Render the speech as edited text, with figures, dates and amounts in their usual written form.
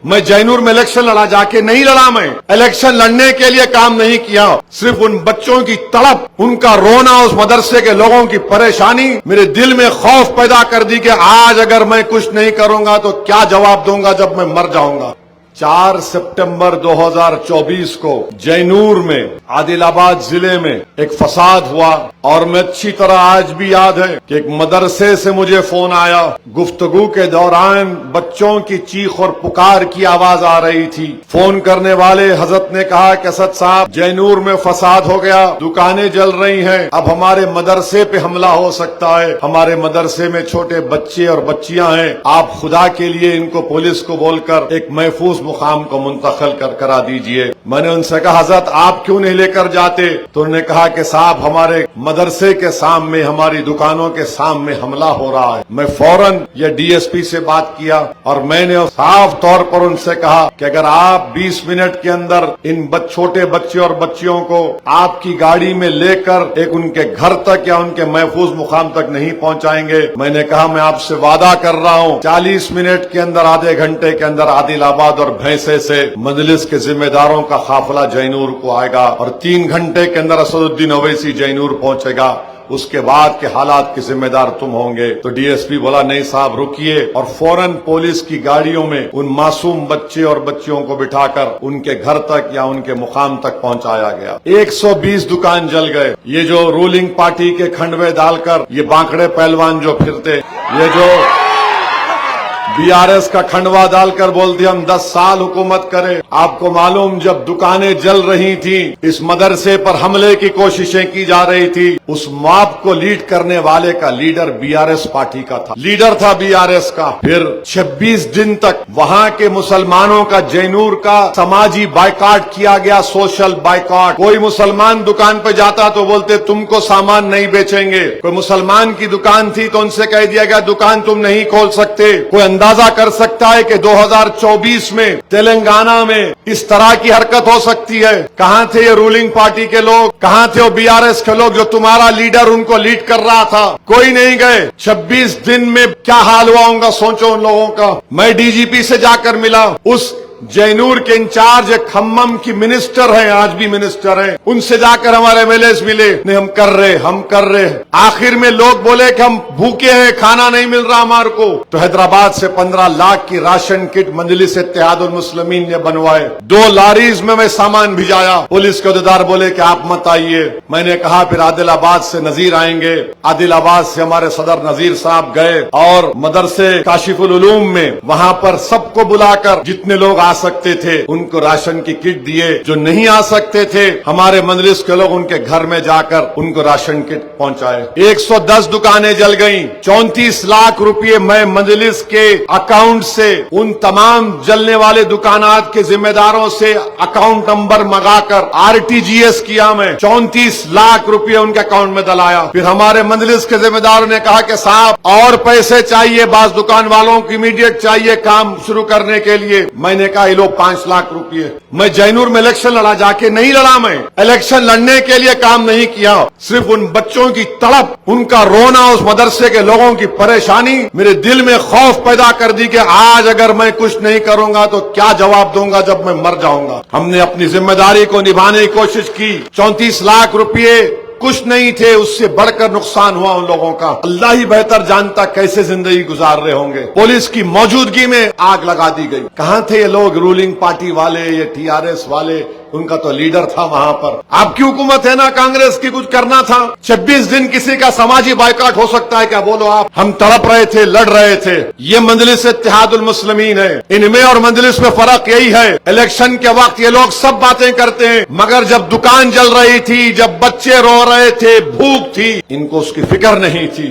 میں جینور میں الیکشن لڑا جا کے نہیں لڑا، میں الیکشن لڑنے کے لیے کام نہیں کیا، صرف ان بچوں کی تڑپ، ان کا رونا، اس مدرسے کے لوگوں کی پریشانی میرے دل میں خوف پیدا کر دی کہ آج اگر میں کچھ نہیں کروں گا تو کیا جواب دوں گا جب میں مر جاؤں گا۔ 4 سپٹمبر 2024 کو جینور میں عادل آباد ضلع میں ایک فساد ہوا، اور میں اچھی طرح آج بھی یاد ہے کہ ایک مدرسے سے مجھے فون آیا، گفتگو کے دوران بچوں کی چیخ اور پکار کی آواز آ رہی تھی۔ فون کرنے والے حضرت نے کہا کہ اسد صاحب جینور میں فساد ہو گیا، دکانیں جل رہی ہیں، اب ہمارے مدرسے پہ حملہ ہو سکتا ہے، ہمارے مدرسے میں چھوٹے بچے اور بچیاں ہیں، آپ خدا کے لیے ان کو پولیس کو بول کر ایک محفوظ مقام کو منتقل کرا دیجئے۔ میں نے ان سے کہا حضرت آپ کیوں نہیں لے کر جاتے؟ تو انہوں نے کہا کہ صاحب ہمارے مدرسے کے سامنے، ہماری دکانوں کے سامنے حملہ ہو رہا ہے۔ میں فوراً یہ ڈی ایس پی سے بات کیا اور میں نے صاف طور پر ان سے کہا کہ اگر آپ 20 منٹ کے اندر ان چھوٹے بچے اور بچیوں کو آپ کی گاڑی میں لے کر ایک ان کے گھر تک یا ان کے محفوظ مقام تک نہیں پہنچائیں گے، میں نے کہا میں آپ سے وعدہ کر رہا ہوں 40 منٹ کے اندر، آدھے گھنٹے کے اندر عادل آباد اور بھینسے سے مجلس کے ذمہ داروں کا قافلہ جینور کو آئے گا، اور 3 گھنٹے کے اندر اسد الدین اویسی جینور پہنچے گا، اس کے بعد کے حالات کے ذمہ دار تم ہوں گے۔ تو ڈی ایس پی بولا نہیں صاحب رکیے، اور فوراً پولیس کی گاڑیوں میں ان معصوم بچے اور بچیوں کو بٹھا کر ان کے گھر تک یا ان کے مقام تک پہنچایا گیا۔ 120 دکان جل گئے۔ یہ جو رولنگ پارٹی کے کھنڈوے ڈال کر یہ بانکڑے پہلوان جو پھرتے، یہ جو بی آر ایس کا کھنڈوا ڈال کر بولتے ہم 10 سال حکومت کرے، آپ کو معلوم جب دکانیں جل رہی تھیں، اس مدرسے پر حملے کی کوششیں کی جا رہی تھی، اس موب کو لیڈ کرنے والے کا leader B R S party کا تھا، لیڈر تھا بی آر ایس کا۔ پھر 26 دن تک وہاں کے مسلمانوں کا جینور کا سماجی بائیکاٹ کیا گیا، سوشل بائیکاٹ۔ کوئی مسلمان دکان پہ جاتا تو بولتے تم کو سامان نہیں بیچیں گے، کوئی مسلمان کی دکان تھی تو ان سے کہہ دیا گیا دکان تم نہیں کھول سکتے۔ کوئی اندازہ کر سکتا ہے کہ 2024 میں تلنگانہ میں اس طرح کی حرکت ہو سکتی ہے؟ کہاں تھے یہ رولنگ پارٹی کے لوگ؟ کہاں تھے وہ بی آر ایس کے لوگ جو تمہارا لیڈر ان کو لیڈ کر رہا تھا؟ کوئی نہیں گئے۔ 26 دن میں کیا حال ہوا ہوگا سوچو ان لوگوں کا۔ میں ڈی جی پی سے جا کر ملا، اس جینور کے انچارج کھمم کی منسٹر ہیں، آج بھی منسٹر ہیں، ان سے جا کر ہمارے ایم ایل اے ملے، نہیں ہم کر رہے۔ آخر میں لوگ بولے کہ ہم بھوکے ہیں، کھانا نہیں مل رہا ہمارے کو، تو حیدرآباد سے 15 لاکھ کی راشن کٹ مجلس اتحاد المسلمین نے بنوائے، 2 لاریز میں سامان بھیجایا۔ پولیس کے عہدیدار بولے کہ آپ مت آئیے۔ میں نے کہا پھر عادل آباد سے نذیر آئیں گے۔ عادل آباد سے ہمارے صدر نذیر صاحب گئے اور مدرسے کاشف العلوم میں وہاں پر سب کو بلا کر جتنے لوگ آ سکتے تھے ان کو راشن کی کٹ دیے، جو نہیں آ سکتے تھے ہمارے مجلس کے لوگ ان کے گھر میں جا کر ان کو راشن کٹ پہنچائے۔ 110 دکانیں جل گئیں، 34 لاکھ روپے میں مجلس کے اکاؤنٹ سے ان تمام جلنے والے دکانات کے ذمہ داروں سے اکاؤنٹ نمبر منگا کر آر ٹی جی ایس کیا، میں 34 لاکھ روپے ان کے اکاؤنٹ میں ڈلایا۔ پھر ہمارے مجلس کے ذمہ داروں نے کہا کہ صاحب اور پیسے چاہیے، بعض دکان والوں کو امیڈیٹ چاہیے کام شروع کرنے کے لیے۔ میں نے کہا 5 لاکھ روپے۔ میں جینور میں الیکشن لڑا جا کے نہیں لڑا، میں الیکشن لڑنے کے لیے کام نہیں کیا، صرف ان بچوں کی تڑپ، ان کا رونا، اس مدرسے کے لوگوں کی پریشانی میرے دل میں خوف پیدا کر دی کہ آج اگر میں کچھ نہیں کروں گا تو کیا جواب دوں گا جب میں مر جاؤں گا۔ ہم نے اپنی ذمہ داری کو نبھانے کی کوشش کی۔ 34 لاکھ روپے کچھ نہیں تھے، اس سے بڑھ کر نقصان ہوا ان لوگوں کا۔ اللہ ہی بہتر جانتا کیسے زندگی گزار رہے ہوں گے۔ پولیس کی موجودگی میں آگ لگا دی گئی۔ کہاں تھے یہ لوگ رولنگ پارٹی والے، یہ ٹی آر ایس والے؟ ان کا تو لیڈر تھا وہاں پر۔ آپ کی حکومت ہے نا، کانگریس کی، کچھ کرنا تھا۔ 26 دن کسی کا سماجی بائیکاٹ ہو سکتا ہے کیا؟ بولو آپ۔ ہم تڑپ رہے تھے، لڑ رہے تھے۔ یہ مجلس اتحاد المسلمین ہے، ان میں اور مجلس میں فرق یہی ہے، الیکشن کے وقت یہ لوگ سب باتیں کرتے ہیں، مگر جب دکان جل رہی تھی، جب بچے رو رہے تھے، بھوک تھی، ان کو اس کی فکر نہیں تھی۔